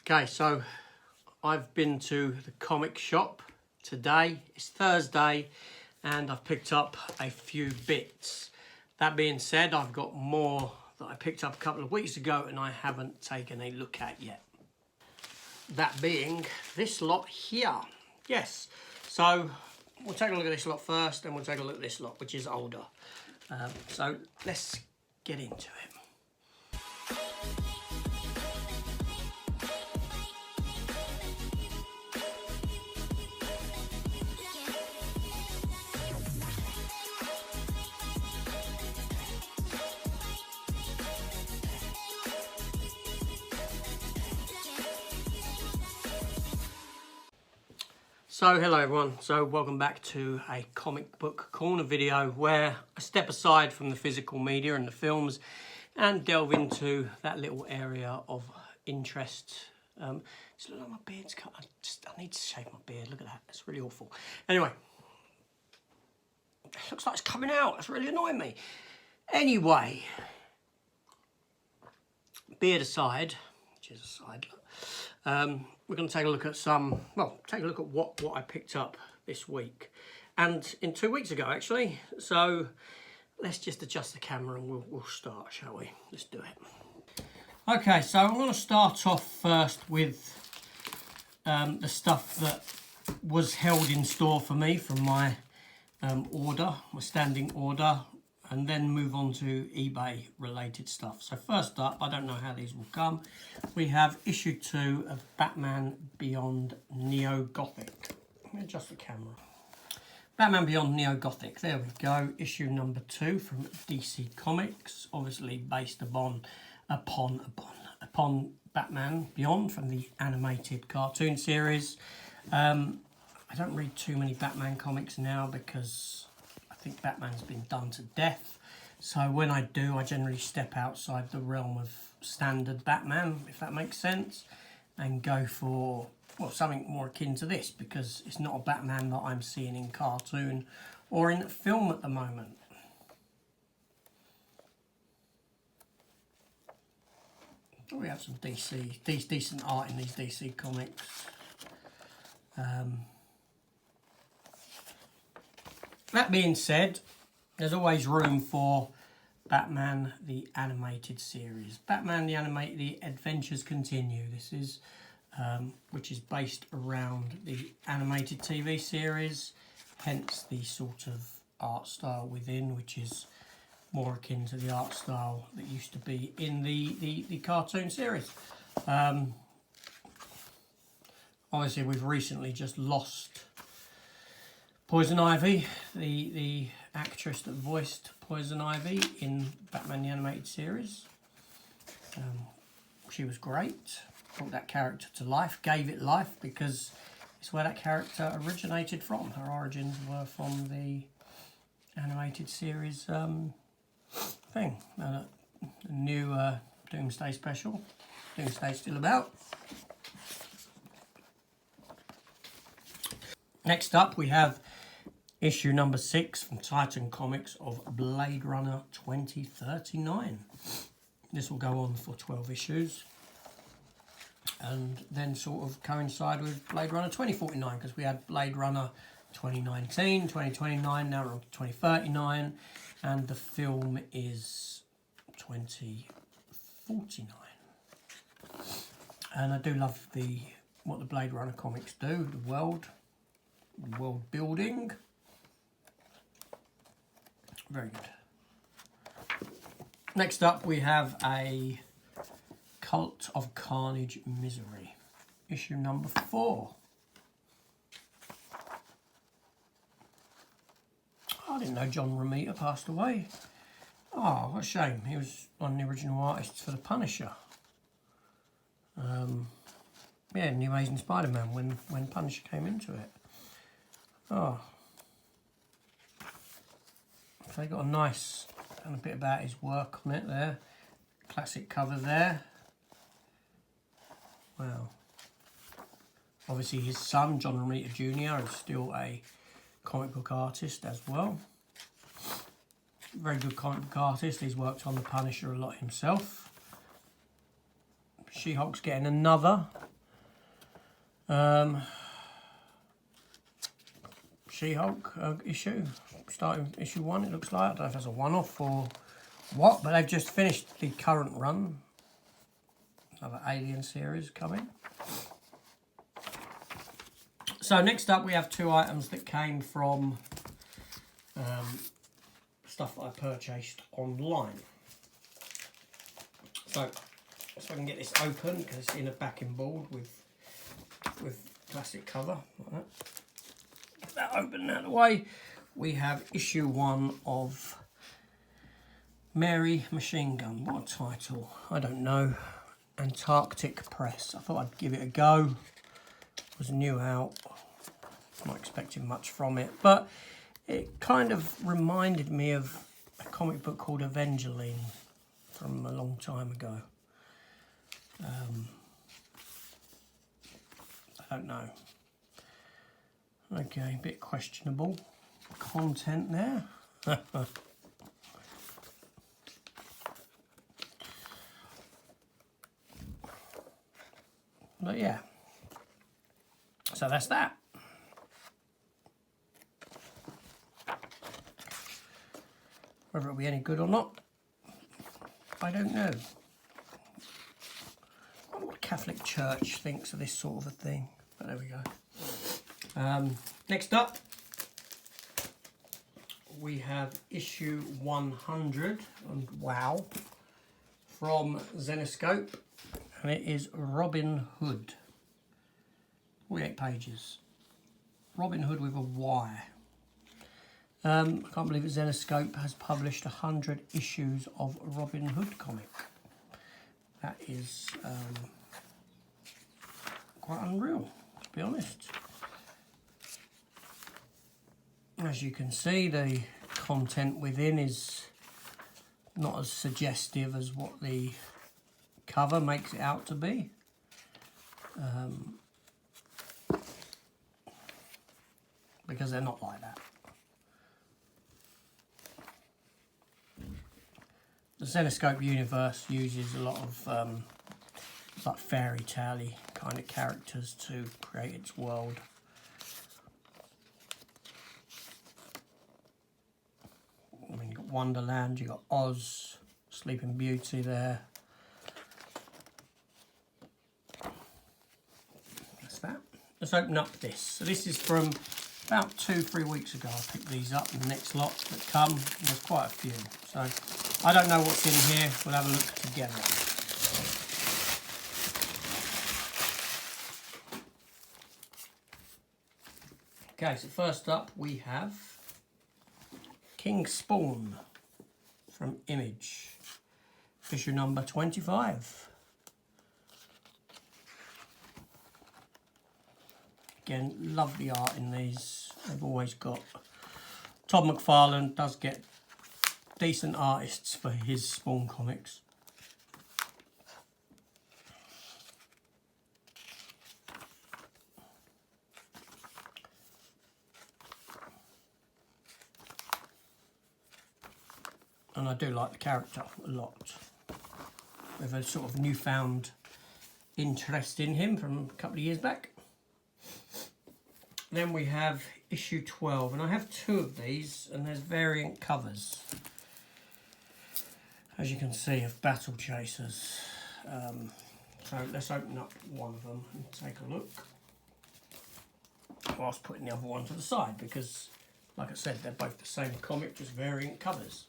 Okay, so I've been to the comic shop today. It's Thursday and I've picked up a few bits. That being said, I've got more that I picked up a couple of weeks ago and I haven't taken a look at yet. That being this lot here. Yes, so we'll take a look at this lot first, then we'll take a look at this lot, which is older. So let's get into it. So hello everyone, so welcome back to a comic book corner video where I step aside from the physical media and the films and delve into that little area of interest. It's look like my beard's cut. I need to shave my beard, look at that, it's really awful. Anyway, it looks like it's coming out, it's really annoying me. Anyway, beard aside, which is a side look. We're going to take a look at what I picked up this week. And in 2 weeks ago, actually. So let's just adjust the camera and we'll start, shall we? Let's do it. Okay, so I'm going to start off first with the stuff that was held in store for me from my order, my standing order, and then move on to eBay related stuff. So first up, I don't know how these will come. We have issue 2 of Batman Beyond Neo-Gothic. Let me adjust the camera. Batman Beyond Neo-Gothic, there we go. Issue number 2 from DC Comics, obviously based upon Batman Beyond from the animated cartoon series. I don't read too many Batman comics now because I think Batman's been done to death. So when I do, I generally step outside the realm of standard Batman, if that makes sense, and go for, well, something more akin to this, because it's not a Batman that I'm seeing in cartoon or in film at the moment. We have some decent art in these DC comics. That being said, there's always room for Batman the Animated Series. Batman the Adventures Continue. This is, which is based around the animated TV series, hence the sort of art style within, which is more akin to the art style that used to be in the cartoon series. Obviously, we've recently just lost Poison Ivy, the actress that voiced Poison Ivy in Batman the Animated Series. She was great, brought that character to life, gave it life, because it's where that character originated from. Her origins were from the animated series thing. The new Doomsday special. Doomsday's still about. Next up we have issue number 6 from Titan Comics of Blade Runner 2039. This will go on for 12 issues and then sort of coincide with Blade Runner 2049, because we had Blade Runner 2019, 2029, now we're on to 2039, and the film is 2049. And I do love what the Blade Runner comics do, the world building. Very good. Next up we have a Cult of Carnage Misery, issue number 4. I didn't know John Romita passed away. Oh, what a shame. He was one of the original artists for The Punisher. Yeah, New Amazing Spider-Man when Punisher came into it. Oh. So they got a nice kind of bit about his work on it there. Classic cover there. Wow. Obviously his son, John Romita Jr., is still a comic book artist as well. Very good comic book artist. He's worked on The Punisher a lot himself. She-Hulk's getting another She-Hulk issue, starting issue 1, it looks like. I don't know if that's a one-off or what, but they've just finished the current run. Another Alien series coming. So next up we have 2 items that came from stuff that I purchased online. So if I can get this open, because it's in a backing board with plastic cover like that. Get that open out of the way. We have issue 1 of Mary Machine Gun. What a title! I don't know. Antarctic Press. I thought I'd give it a go. It was new out. Not expecting much from it, but it kind of reminded me of a comic book called Evangeline from a long time ago. I don't know. Okay, a bit questionable content there. But yeah, so that's that. Whether it'll be any good or not, I don't know. I wonder what Catholic Church thinks of this sort of a thing. But there we go. Next up, we have issue 100, and wow, from Zenescope, and it is Robin Hood. 48 pages. Robin Hood with a Y. I can't believe that Zenescope has published 100 issues of Robin Hood comic. That is quite unreal, to be honest. As you can see, the content within is not as suggestive as what the cover makes it out to be. Because they're not like that. The Zenescope universe uses a lot of like fairy tale-y kind of characters to create its world. I mean, you've got Wonderland, you've got Oz, Sleeping Beauty there. That's that. Let's open up this. So this is from about 2-3 weeks ago. I picked these up, and the next lot that come, there's quite a few. So I don't know what's in here. We'll have a look together. Okay, so first up we have King Spawn from Image, issue number 25. Again, lovely art in these. They've always got. Todd McFarlane does get decent artists for his Spawn comics. And I do like the character a lot. With a sort of newfound interest in him from a couple of years back. Then we have issue 12, and I have 2 of these, and there's variant covers, as you can see, of Battle Chasers. So let's open up one of them and take a look, whilst putting the other one to the side, because, like I said, they're both the same comic, just variant covers.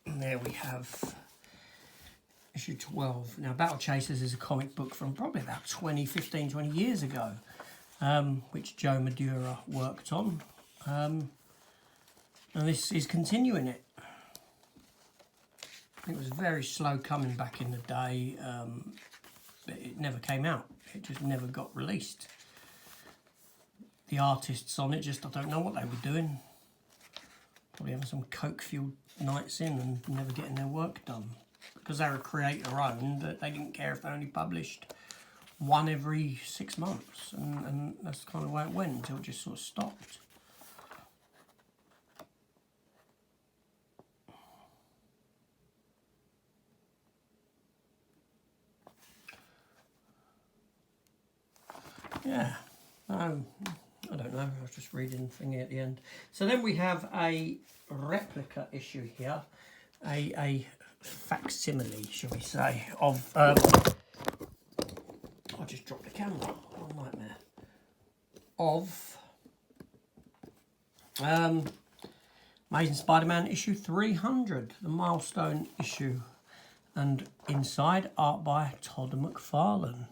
And there we have issue 12. Now, Battle Chasers is a comic book from probably about 15, 20 years ago, which Joe Madura worked on. And this is continuing it. It was very slow coming back in the day, but it never came out. It just never got released. The artists on it just, I don't know what they were doing. Probably having some coke-fueled nights in and never getting their work done. Because they were creator-owned, but they didn't care if they only published one every 6 months. And that's kind of the way it went until it just sort of stopped. yeah, I don't know, I was just reading the thingy at the end. So then we have a replica issue here, a facsimile, shall we say, of, I just dropped the camera, what a nightmare, of Amazing Spider-Man issue 300, the milestone issue, and inside art by Todd McFarlane.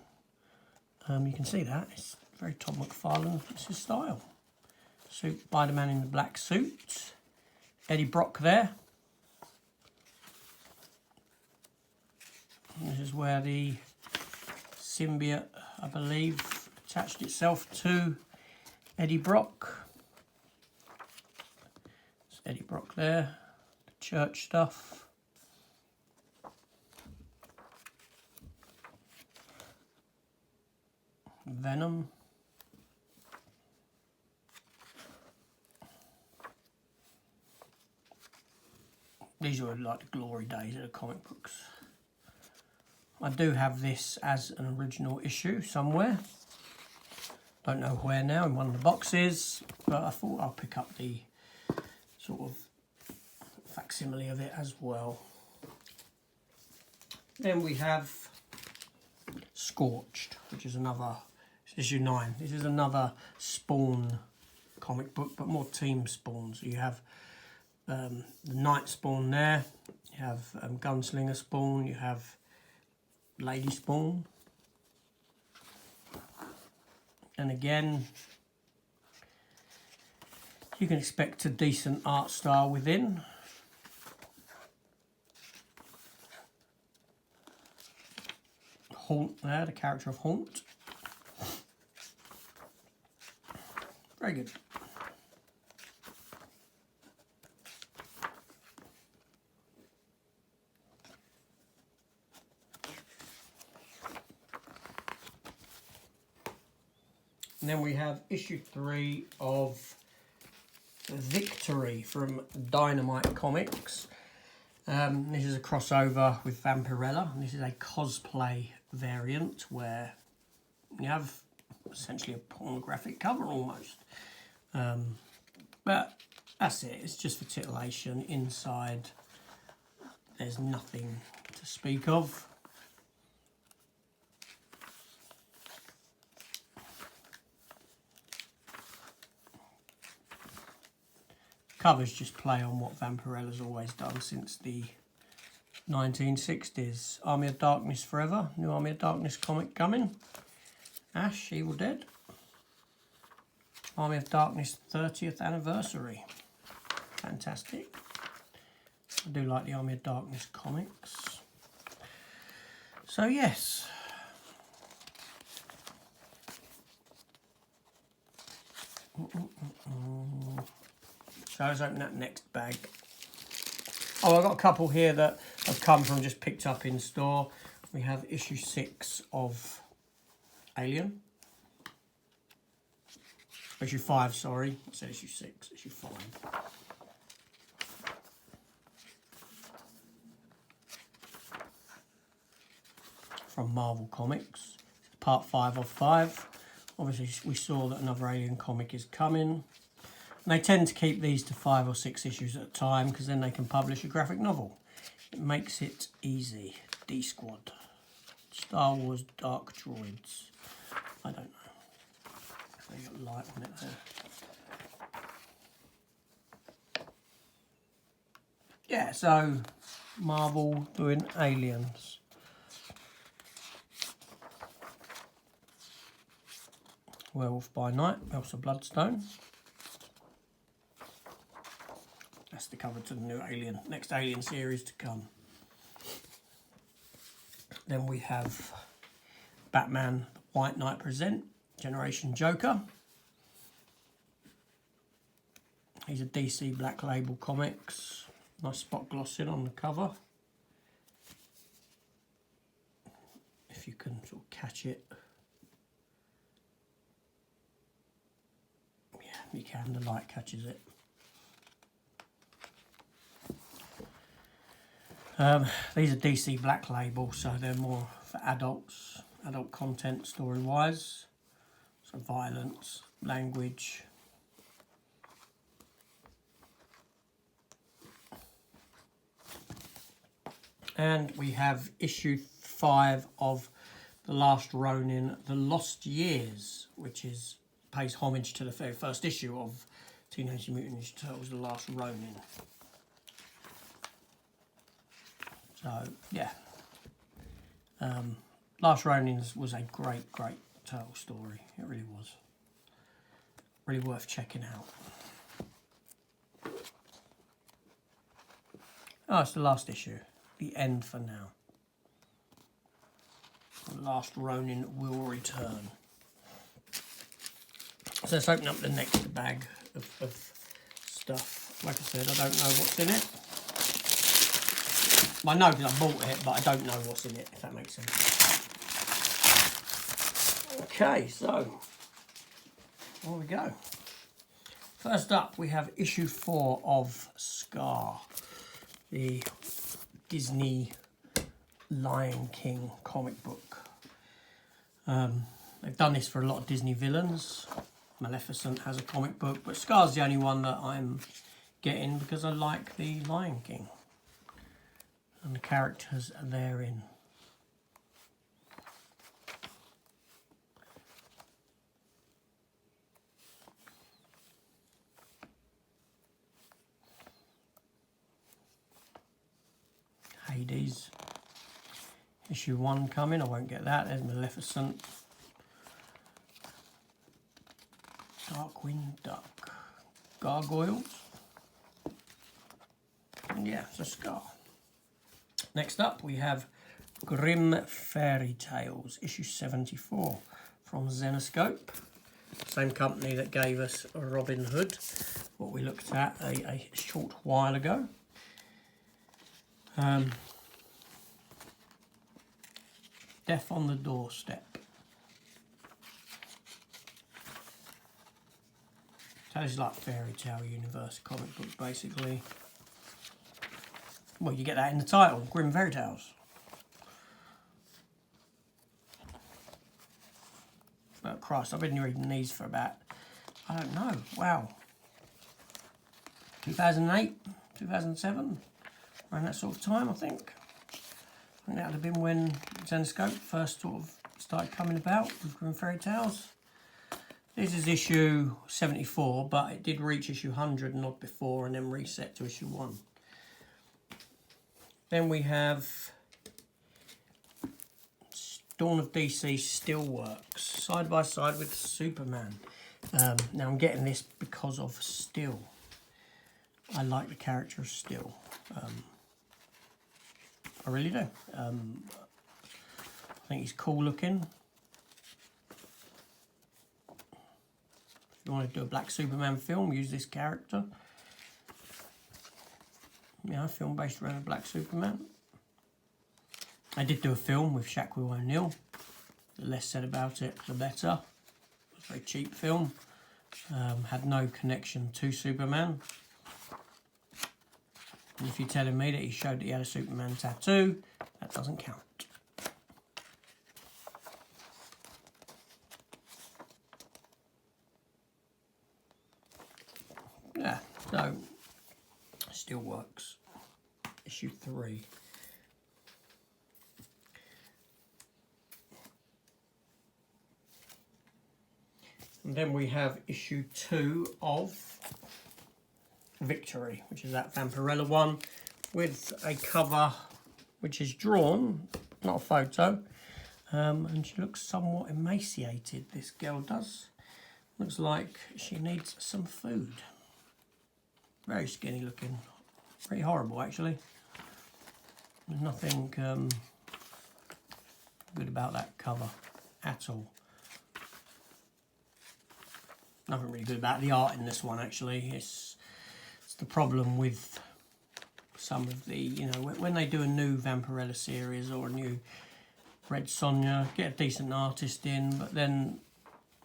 You can see that, it's very Todd McFarlane, it's his style. Suit, Spider-Man in the black suit, Eddie Brock there. And this is where the symbiote, I believe, attached itself to Eddie Brock. It's Eddie Brock there, the church stuff. Venom. These were like the glory days of the comic books. I do have this as an original issue somewhere. Don't know where now, in one of the boxes, but I thought I'll pick up the sort of facsimile of it as well. Then we have Scorched, which is another, issue 9. This is another Spawn comic book, but more team Spawn. So you have the Knight Spawn there, you have Gunslinger Spawn, you have Lady Spawn, and again you can expect a decent art style within. Haunt there, the character of Haunt, very good. And then we have issue 3 of Victory from Dynamite Comics. This is a crossover with Vampirella, and this is a cosplay variant where you have essentially a pornographic cover almost. But that's it, it's just for titillation. Inside there's nothing to speak of. Covers just play on what Vampirella's always done since the 1960s. Army of Darkness Forever, new Army of Darkness comic coming. Ash, Evil Dead. Army of Darkness 30th anniversary. Fantastic. I do like the Army of Darkness comics. So yes. So let's open that next bag. Oh, I've got a couple here that have come from just picked up in store. We have issue 6 of Alien. Issue 5, sorry. I said issue 6, issue 5. From Marvel Comics. Part 5 of 5. Obviously, we saw that another Alien comic is coming. And they tend to keep these to 5 or 6 issues at a time because then they can publish a graphic novel. It makes it easy. D-Squad. Star Wars Dark Droids. I don't know. They got light on it there. Yeah, so Marvel doing Aliens. Werewolf by Night, Elsa Bloodstone. That's the cover to the new Alien, next Alien series to come. Then we have Batman White Knight Present, Generation Joker. These are DC Black Label comics. Nice spot glossing on the cover. If you can sort of catch it. Yeah, you can, the light catches it. These are DC Black Label, so they're more for adults, adult content story-wise. So violence, language. And we have issue 5 of The Last Ronin, The Lost Years, which pays homage to the very first issue of Teenage Mutant Ninja Turtles, The Last Ronin. So, yeah. Last Ronin was a great turtle story. It really was. Really worth checking out. Oh, it's the last issue. The end for now. The Last Ronin will return. So let's open up the next bag of stuff. Like I said, I don't know what's in it. I know because I bought it, but I don't know what's in it, if that makes sense. Okay, so here we go. First up, we have issue 4 of Scar, the Disney Lion King comic book. They've done this for a lot of Disney villains. Maleficent has a comic book, but Scar's the only one that I'm getting because I like the Lion King and the characters therein. Hades. Issue 1 coming, I won't get that. There's Maleficent. Darkwing Duck. Gargoyles. And yeah, it's a Scar. Next up we have Grimm Fairy Tales, issue 74 from Zenescope. Same company that gave us Robin Hood, what we looked at a short while ago. Death on the Doorstep. So it's like fairy tale universe comic book, basically. Well, you get that in the title, Grimm Fairy Tales. But Christ, I've been reading these for about, I don't know, wow, 2008, 2007, around that sort of time, I think. I think that would have been when Zenescope first sort of started coming about with Grimm Fairy Tales. This is issue 74, but it did reach issue 100 and odd before and then reset to issue 1. Then we have Dawn of DC Still Works, side by side with Superman. Now I'm getting this because of Still. I like the character of Still. I really do. I think he's cool looking. If you want to do a Black Superman film, use this character. Yeah, a film based around a Black Superman. I did do a film with Shaquille O'Neal. The less said about it, the better. It was a very cheap film. Had no connection to Superman. And if you're telling me that he showed that he had a Superman tattoo, that doesn't count. Yeah, so Still Works. Issue 3. And then we have issue 2 of Victory, which is that Vampirella one, with a cover which is drawn, not a photo, and she looks somewhat emaciated, this girl does. Looks like she needs some food. Very skinny looking, pretty horrible actually. There's nothing good about that cover at all. Nothing really good about the art in this one actually. It's the problem with some of the, you know, when they do a new Vampirella series or a new Red Sonja, get a decent artist in, but then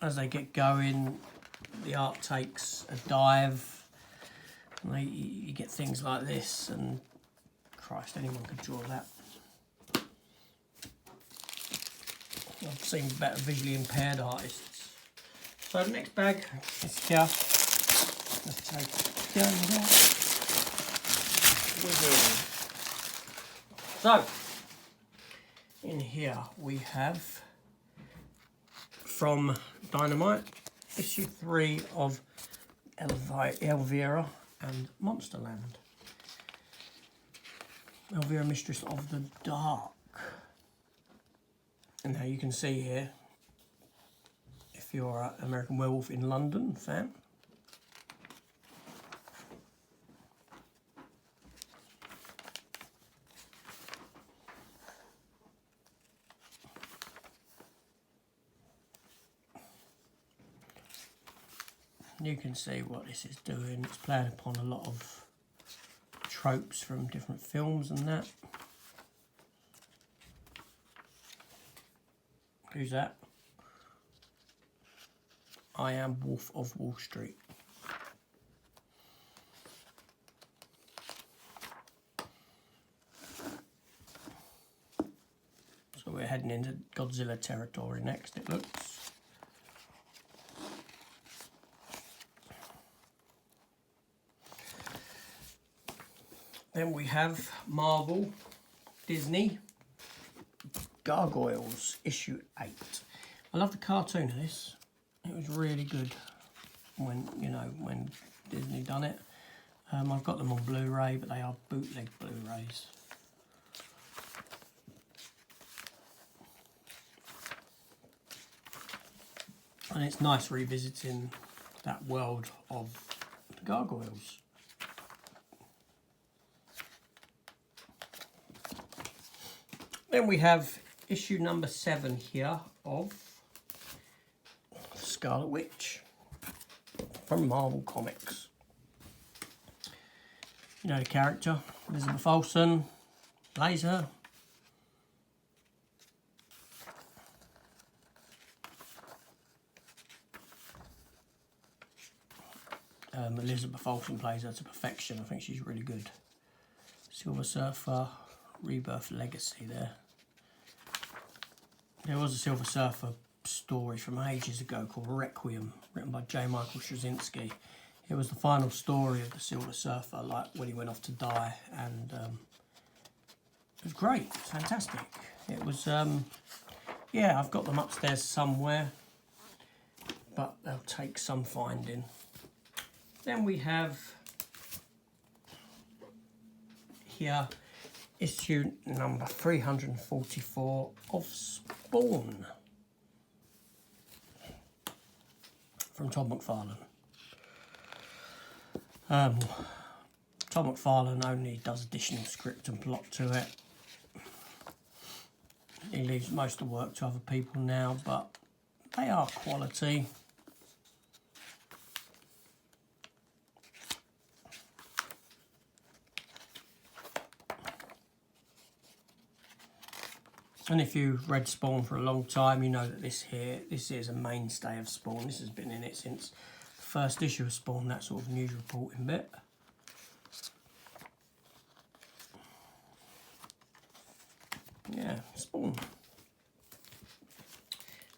as they get going, the art takes a dive, and you get things like this, and Christ, anyone could draw that. I've seen better visually impaired artists So the next bag is here. Let's take it down there. So, in here we have from Dynamite, issue 3 of Elvira and Monsterland. Elvira, Mistress of the Dark. And now you can see here, if you're an American Werewolf in London fan, you can see what this is doing. It's playing upon a lot of tropes from different films and that. Who's that? I am Wolf of Wall Street. So we're heading into Godzilla territory next, it looks. Then we have Marvel, Disney, Gargoyles, issue 8. I love the cartoon of this. It was really good when, you know, when Disney done it. I've got them on Blu-ray, but they are bootleg Blu-rays. And it's nice revisiting that world of the Gargoyles. Then we have issue number 7 here of Scarlet Witch from Marvel Comics. You know the character, Elizabeth Olsen, plays her. Elizabeth Olsen plays her to perfection. I think she's really good. Silver Surfer, Rebirth Legacy there. There was a Silver Surfer story from ages ago called Requiem, written by J. Michael Straczynski. It was the final story of the Silver Surfer, like when he went off to die, and it was great, it was fantastic. It was, yeah, I've got them upstairs somewhere, but they'll take some finding. Then we have here issue number 344 of Spawn from Todd McFarlane. Todd McFarlane only does additional script and plot to it. He leaves most of the work to other people now, but they are quality. And if you've read Spawn for a long time, you know that this is a mainstay of Spawn. This has been in it since the first issue of Spawn, that sort of news reporting bit. Yeah, Spawn.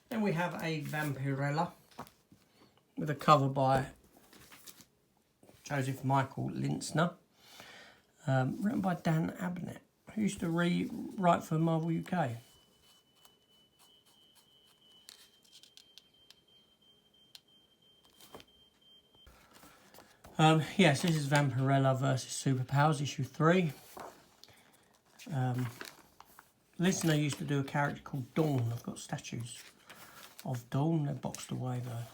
Then we have a Vampirella with a cover by Joseph Michael Linsner, written by Dan Abnett, who used to write for Marvel UK. Yes, this is Vampirella versus Superpowers, issue 3. Listener used to do a character called Dawn. I've got statues of Dawn. They're boxed away though.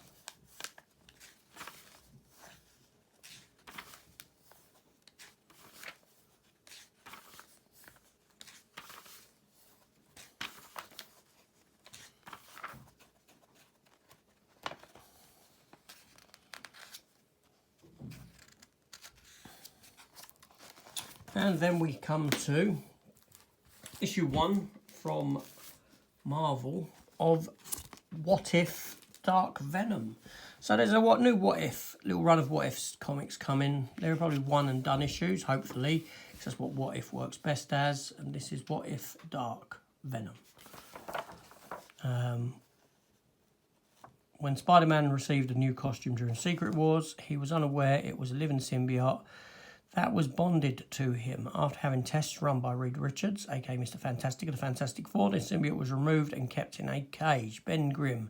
And then we come to issue 1 from Marvel of What If Dark Venom. So there's a new What If, little run of What If comics coming. There are probably one and done issues, hopefully. That's what If works best as. And this is What If Dark Venom. When Spider-Man received a new costume during Secret Wars, he was unaware it was a living symbiote that was bonded to him. After having tests run by Reed Richards, aka Mr. Fantastic of the Fantastic Four, the symbiote was removed and kept in a cage. Ben Grimm,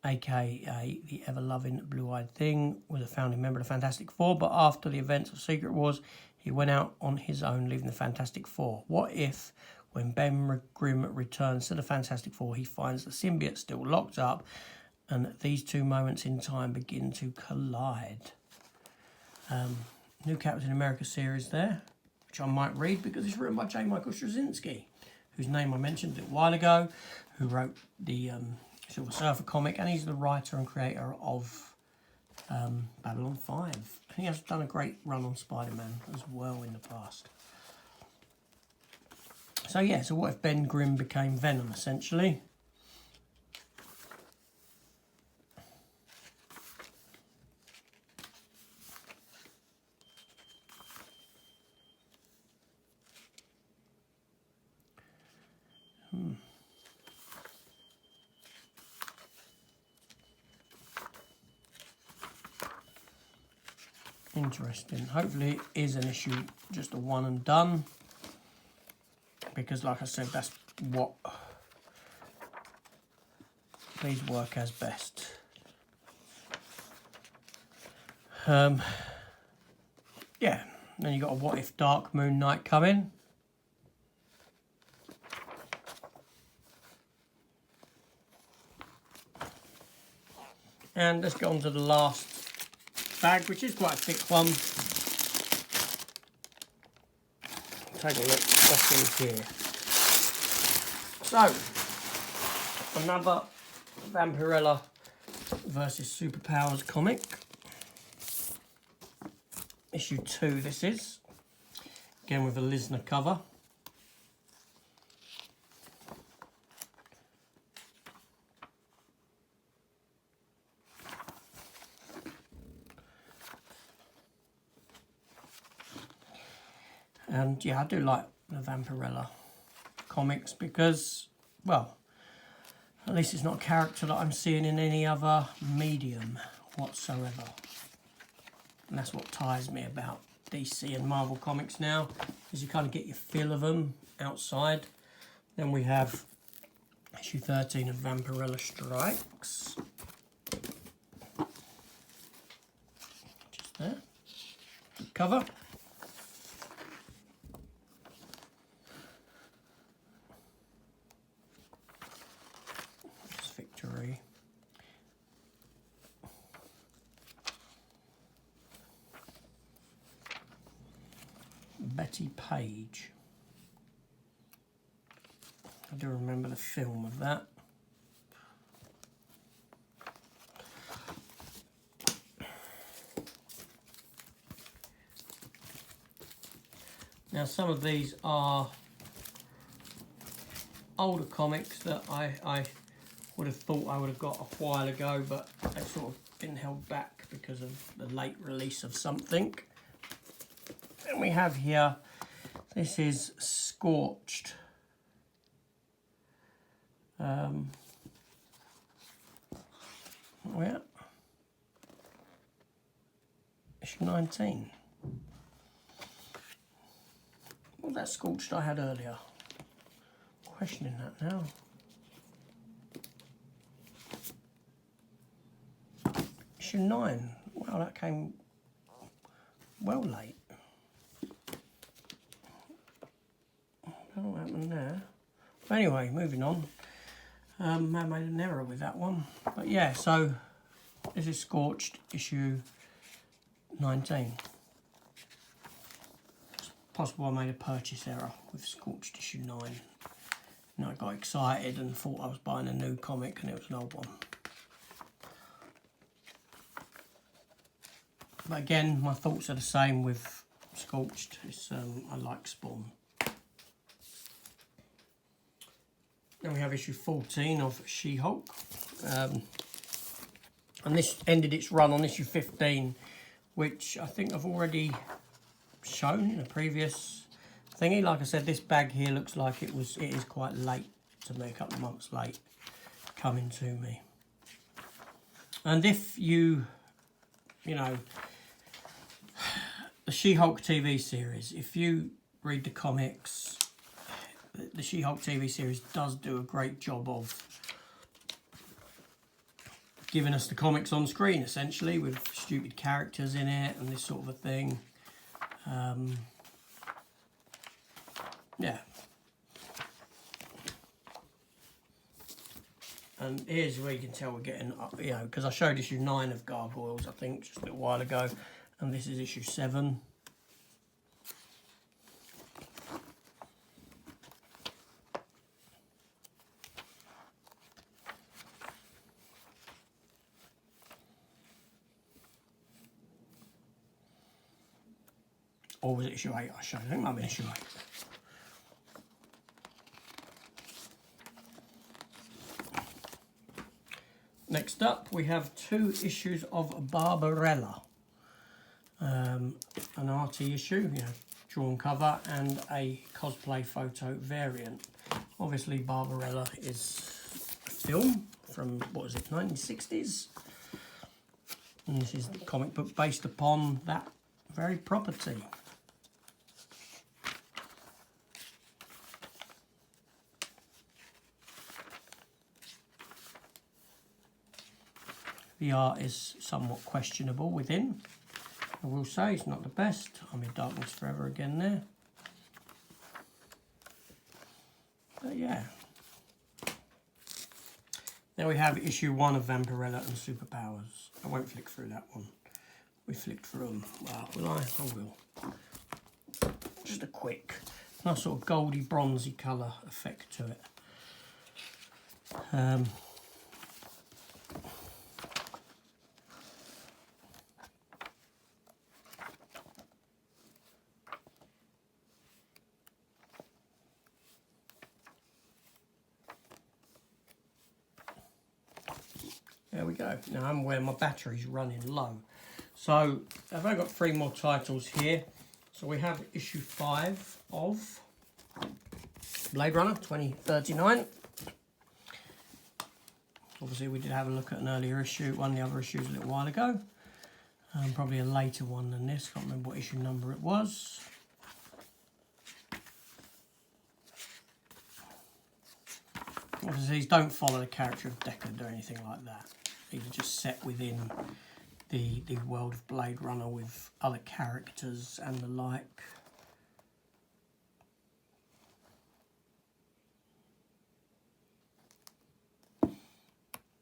aka the ever-loving Blue-Eyed Thing, was a founding member of the Fantastic Four, but after the events of Secret Wars, he went out on his own, leaving the Fantastic Four. What if, when Ben Grimm returns to the Fantastic Four, he finds the symbiote still locked up, and these two moments in time begin to collide? New Captain America series there, which I might read because it's written by J. Michael Straczynski, whose name I mentioned a while ago, who wrote the Silver Surfer comic, and he's the writer and creator of Babylon 5. He has done a great run on Spider-Man as well in the past. So yeah, so what if Ben Grimm became Venom, essentially? Interesting. Hopefully it is an issue, just a one and done, because like I said, that's what these work as best. Yeah, then you got a What If Dark Moon Knight coming. And let's get on to the last bag, which is quite a thick one. Take a look what's in here. So, another Vampirella versus Superpowers comic. Issue 2 this is. Again with a Lisner cover. And yeah, I do like the Vampirella comics because, well, at least it's not a character that I'm seeing in any other medium whatsoever. And that's what ties me about DC and Marvel comics now, is you kind of get your feel of them outside. Then we have issue 13 of Vampirella Strikes. Just there. Cover. Victory. Betty Page. I do remember the film of that. Now some of these are older comics that I would have thought I would have got a while ago, but they've sort of been held back because of the late release of something. And we have here, this is Scorched. Where? Issue 19. What was that Scorched I had earlier? Questioning that now. Issue 9. Wow, that came well late. I don't know what happened there. But anyway, moving on. I made an error with that one. But yeah, so this is Scorched issue 19. It's possible I made a purchase error with Scorched issue 9. And I got excited and thought I was buying a new comic and it was an old one. But again, my thoughts are the same with Scorched. It's, I like Spawn. Then we have issue 14 of She-Hulk. And this ended its run on issue 15, which I think I've already shown in a previous thingy. Like I said, this bag here looks like it is quite late to me, a couple of months late coming to me. And if you know, the She-Hulk TV series, if you read the comics, the She-Hulk TV series does do a great job of giving us the comics on screen, essentially, with stupid characters in it and this sort of a thing. Yeah. And here's where you can tell we're getting up, you know, because I showed issue 9 of Gargoyles, I think, just a little while ago, and this is issue 7. Or was it issue 8 I showed? I think it might have been issue 8. Next up, we have 2 issues of Barbarella. An arty issue, you know, drawn cover, and a cosplay photo variant. Obviously, Barbarella is a film from, what is it, 1960s? And this is the comic book based upon that very property. The art is somewhat questionable within. I will say it's not the best. I'm in darkness forever again there. But yeah. Then we have issue 1 of Vampirella and Superpowers. I won't flick through that one. We flicked through them. Well, will I? I will. Just a quick, nice sort of goldy bronzy colour effect to it. There we go. Now I'm where my battery's running low. So I've only got 3 more titles here. So we have issue 5 of Blade Runner 2039. Obviously we did have a look at an earlier issue, one of the other issues a little while ago. Probably a later one than this, can't remember what issue number it was. Obviously these don't follow the character of Deckard or anything like that. These are just set within the world of Blade Runner with other characters and the like.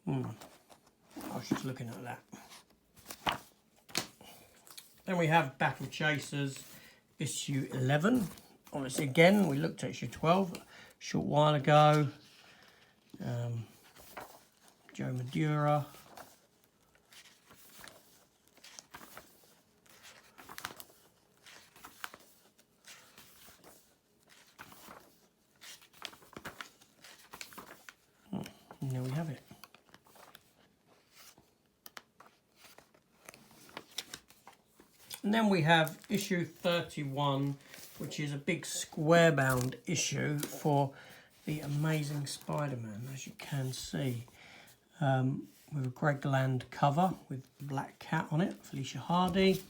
I was just looking at that. Then we have Battle Chasers issue 11. Obviously again we looked at issue 12 a short while ago. Joe Madura. And there we have it. And then we have issue 31, which is a big square bound issue for the Amazing Spider-Man, as you can see. With a Greg Land cover with Black Cat on it, Felicia Hardy.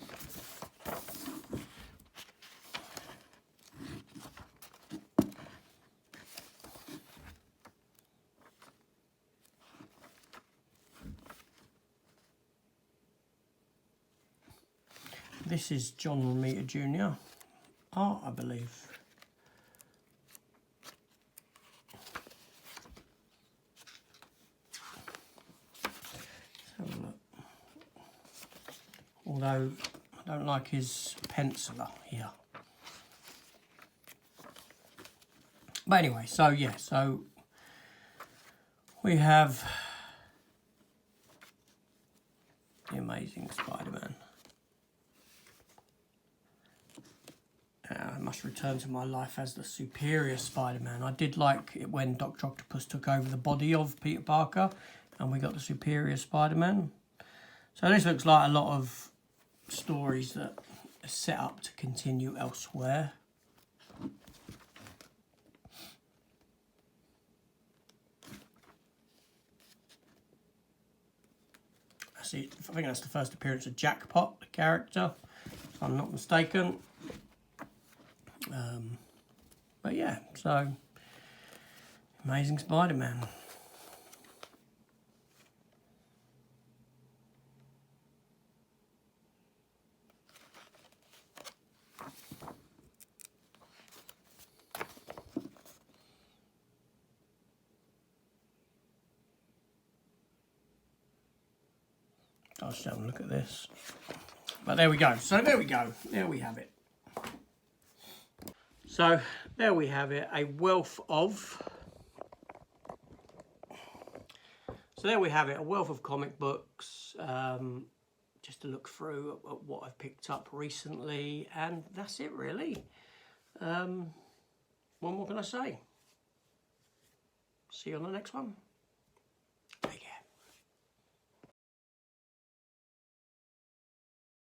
This is John Romita Jr. art, I believe. Let's have a look. Although I don't like his penciler here. But anyway, so yeah, so we have the Amazing Spider-Man. I must return to my life as the superior Spider-Man. I did like it when Dr. Octopus took over the body of Peter Parker and we got the superior Spider-Man. So this looks like a lot of stories that are set up to continue elsewhere. see, I think that's the first appearance of Jackpot, the character, if I'm not mistaken. But yeah, so Amazing Spider-Man. I'll just have a look at this. But there we go. So there we go. There we have it. So there we have it. A wealth of... So there we have it. A wealth of comic books. Just to look through at what I've picked up recently. And that's it really. What more can I say? See you on the next one.